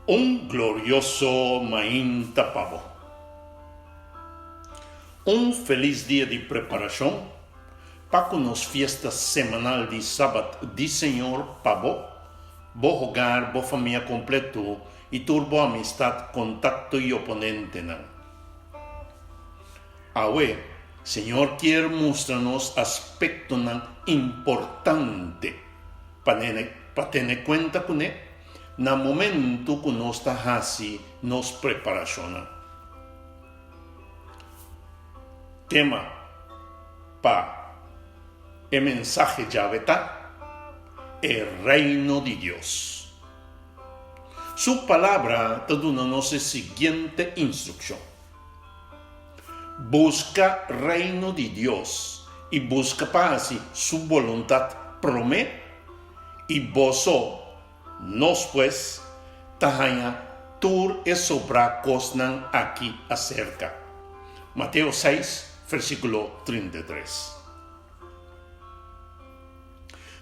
Un glorioso Mainta Pavo. Un feliz día de preparación para nos fiesta semanal de sábado de Señor Pavo, bo hogar, bo familia completo y turbo amistad, contacto y oponente. Ahora, Señor quiere mostrarnos aspecto importante para tener cuenta con él. Na momento que nós está assim, nos preparaciona. Tema para el mensaje llave está el reino de Dios. Su palabra te da la siguiente instrucción. Busca reino de Dios y busca para así su voluntad promete y vos nos pues, tahanya tur e sobra cosnan aquí acerca. Mateo 6, versículo 33.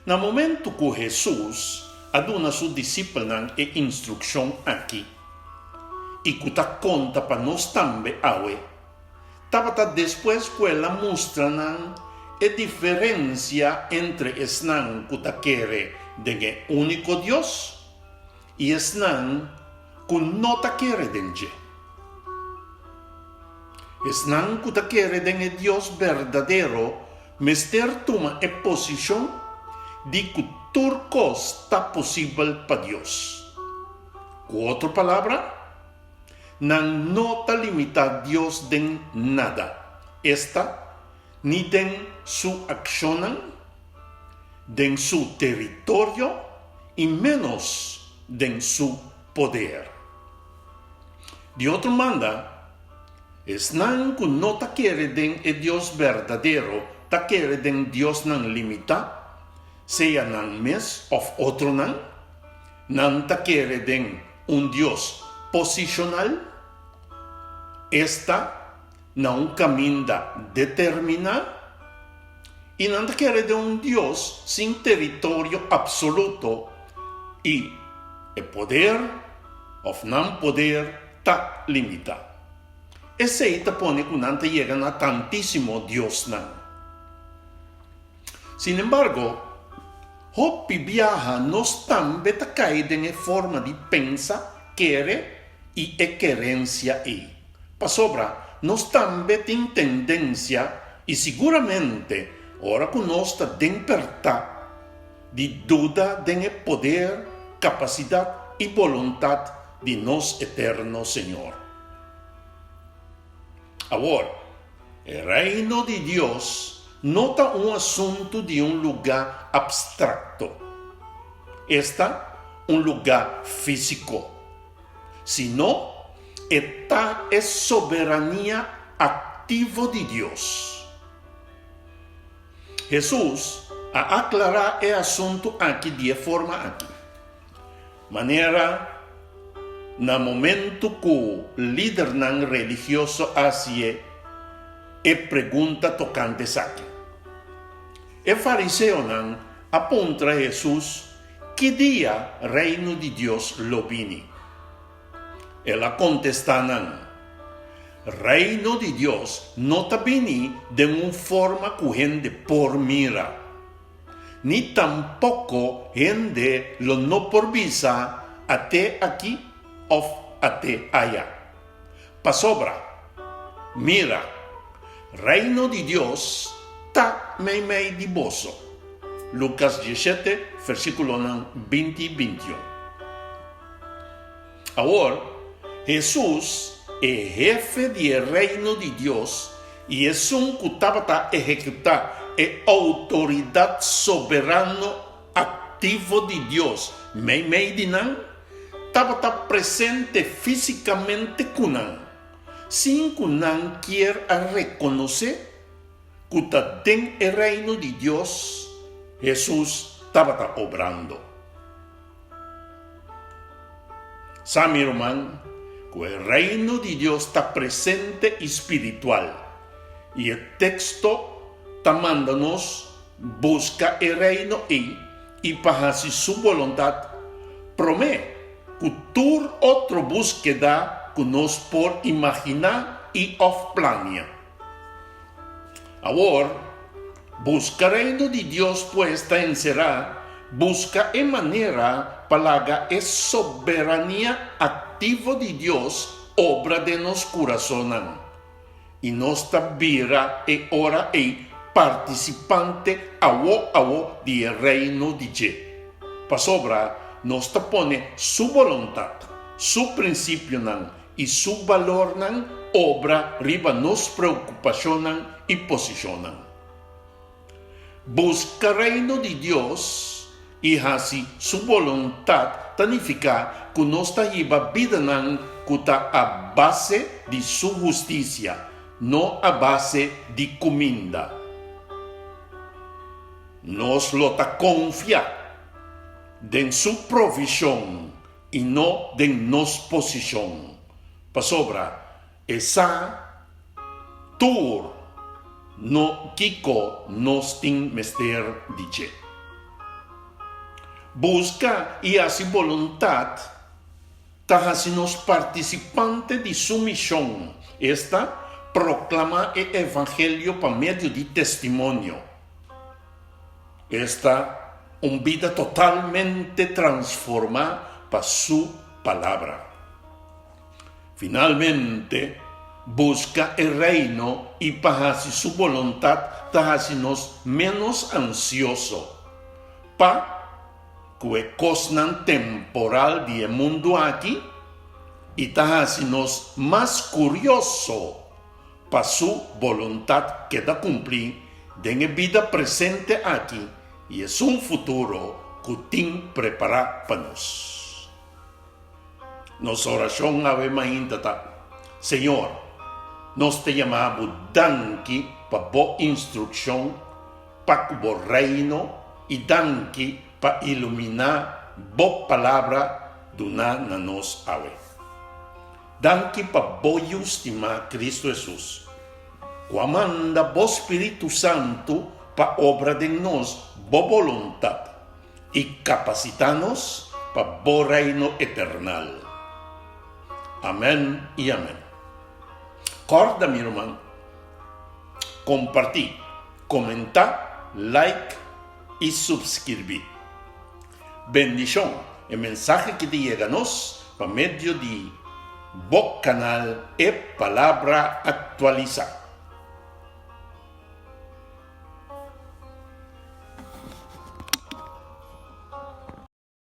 No momento que Jesús aduna su discípula e instrucción aquí, y que ta conta para nos tambe awe, tabata después que la mostran e diferencia entre esnan que ta quiere de único Dios y esnan que no te quiere denje. Esnan que te quiere de Dios verdadero, mester toma e posición de que turcos está posible para Dios. Con otra palabra, no te limita Dios de nada. Esta ni de su acción, de su territorio y menos de su poder. De otra manera, es que no te quiere de Dios verdadero, te quiere de Dios nan limita, sea nan mes o otro nan te quiere de un Dios posicional, esta no camina determinada, y no quiere de un Dios sin territorio absoluto y el poder o no poder está limitado. Ese te pone que no llegan a tantísimo Dios. Sin embargo, Hopi viaja nos también te cae en forma de pensa, quiere y querencia y. Pa sobra, nos también tiene tendencia y seguramente ora que nós está despertar de duda de poder, capacidad y voluntad de nos eterno Señor. Ahora, el reino de Dios no está un asunto de un lugar abstracto. Está un lugar físico, sino esta es soberanía activa de Dios. Jesús a aclarar el asunto aquí de forma aquí. Manera, na momento que el líder religioso hace e pregunta tocante aquí. El fariseo apunta a Jesús ¿qué día reino de Dios lo vini? Él contesta reino de Dios no te viene de una forma que gente por mira, ni tampoco gente lo no por visa até aquí o até allá. Pa sobra, mira, reino de Dios ta mei di boso. Lucas 17, versículo 20 y 21. Ahora, Jesús es jefe del reino de Dios y es un que está ejecutar autoridad soberano activo de Dios. Estaba presente físicamente con sin que quiera reconocer que en el reino de Dios Jesús estaba obrando. Sami hermano, que el reino de Dios está presente espiritual. Y el texto está mandándonos busca el reino y para hacer su voluntad, promete cultura otra búsqueda que nos por imaginar y planear. Ahora, busca reino de Dios puesta en será, busca en manera para es soberanía activa de Dios, obra de nos corazonan. Y nos tabira e ora e participante awo de reino de Je. Pasobra nos pone su voluntad, su principio y su valor obra riba nos preocupacionan y posicionan. Busca reino de Dios y así su voluntad significa que nos lleva vida que está a base de su justicia, no a base de comida. Nos lo ta confiar en su provisión y no en nos posición. Pasobra, esa tur no kiko nos tin mester dice. Busca y hace voluntad, taja nos participantes de su misión. Esta proclama el evangelio por medio de testimonio. Esta una vida totalmente transformada por su palabra. Finalmente, busca el reino y para hacer su voluntad, nos menos ansioso, para que cosnan temporal del mundo aquí y nos más curioso para su voluntad que da cumplir en la vida presente aquí y es un futuro que tiene preparado para nos. Nuestra oración ave maíntata, Señor, nos te llamamos danki para bo instrucción, para bo reino y danki para iluminar bo palabra duna na nos ave. Danki para bo justima Cristo Jesús. Cuamanda bo Espíritu Santo para obra de nos bo voluntad y capacitanos para bo reino eternal. Amén y amén. Corda, mi hermano, compartir, comentar, like y suscribir. Bendición, el mensaje que te llega a nos por medio de Boc Canal e Palabra Actualizada.